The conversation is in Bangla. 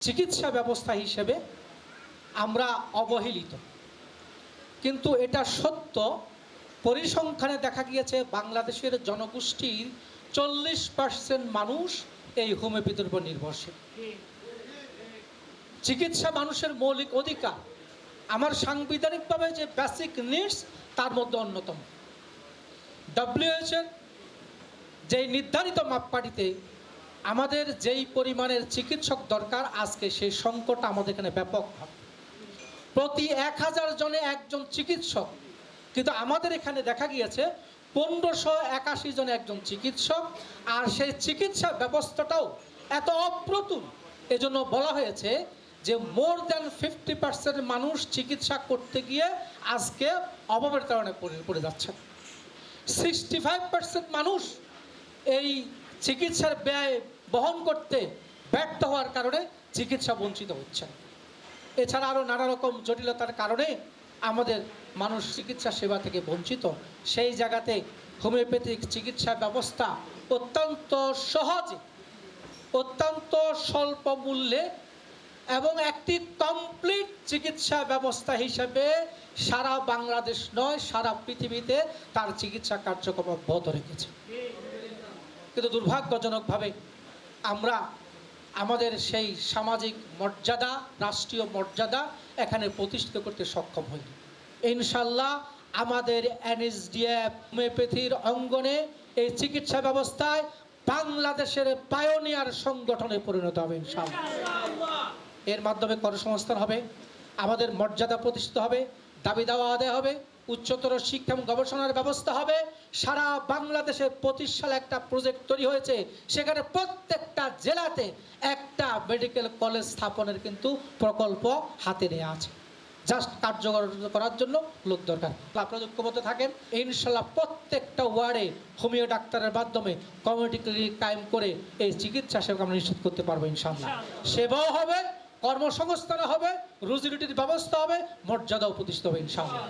চিকিৎসা ব্যবস্থা হিসেবে আমরা অবহেলিত, কিন্তু এটা সত্য। পরিসংখ্যানে দেখা গিয়েছে বাংলাদেশের জনগোষ্ঠীর 40% মানুষ এই হোমিওপ্যাথির উপর নির্ভরশীল। চিকিৎসা মানুষের মৌলিক অধিকার, আমার সাংবিধানিকভাবে যে বেসিক নিডস তার মধ্যে অন্যতম। WHO যেই নির্ধারিত মাপকাঠিতে আমাদের যেই পরিমাণের চিকিৎসক দরকার, আজকে সেই সংকট আমাদের এখানে ব্যাপকভাবে। প্রতি 1000 জনে একজন চিকিৎসক, কিন্তু আমাদের এখানে দেখা গিয়েছে 1581 জনে একজন চিকিৎসক। আর সেই চিকিৎসা ব্যবস্থাটাও এত অপ্রতুল, এজন্য বলা হয়েছে যে মোর দ্যান 50% মানুষ চিকিৎসা করতে গিয়ে আজকে অভাবের কারণে পড়ে যাচ্ছে। 65% মানুষ এই চিকিৎসার ব্যয় বহন করতে ব্যর্থ হওয়ার কারণে চিকিৎসা বঞ্চিত হচ্ছে। এছাড়া আরও নানা রকম জটিলতার কারণে আমাদের মানুষ চিকিৎসা সেবা থেকে বঞ্চিত। সেই জায়গাতে হোমিওপ্যাথিক চিকিৎসা ব্যবস্থা অত্যন্ত সহজে, অত্যন্ত স্বল্প মূল্যে এবং একটি কমপ্লিট চিকিৎসা ব্যবস্থা হিসেবে সারা বাংলাদেশ নয়, সারা পৃথিবীতে তার চিকিৎসা কার্যক্রম অব্যাহত রেখেছে। কিন্তু দুর্ভাগ্যজনকভাবে আমরা আমাদের সেই সামাজিক মর্যাদা, রাষ্ট্রীয় মর্যাদা এখানে প্রতিষ্ঠিত করতে সক্ষম হইনি। ইনশাল্লাহ আমাদের NSDF হোমিওপ্যাথির অঙ্গনে এই চিকিৎসা ব্যবস্থায় বাংলাদেশের পায়োনিয়ার সংগঠনে পরিণত হবে ইনশাল্লাহ। এর মাধ্যমে কর্মসংস্থান হবে, আমাদের মর্যাদা প্রতিষ্ঠিত হবে, দাবি দাওয়া আদায় হবে, উচ্চতর শিক্ষা এবং গবেষণার ব্যবস্থা হবে। সারা বাংলাদেশে 25 সালে একটা প্রজেক্ট তৈরি হয়েছে, সেখানে প্রত্যেকটা জেলাতে একটা মেডিকেল কলেজ স্থাপনের কিন্তু প্রকল্প হাতে নেওয়া আছে। জাস্ট কার্যকর করার জন্য লোক দরকার। আপনারা ঐক্যবদ্ধ থাকেন, ইনশাল্লাহ প্রত্যেকটা ওয়ার্ডে হোমিও ডাক্তারের মাধ্যমে কমিউনিটি ক্লিনিক কায়েম করে এই চিকিৎসা সেবা আমরা নিশ্চিত করতে পারবো ইনশাল্লাহ। সেবাও হবে, কর্মসংস্থান হবে, রুজি রুটির ব্যবস্থা হবে, মর্যাদাও প্রতিষ্ঠিত হবে ইনশাআল্লাহ।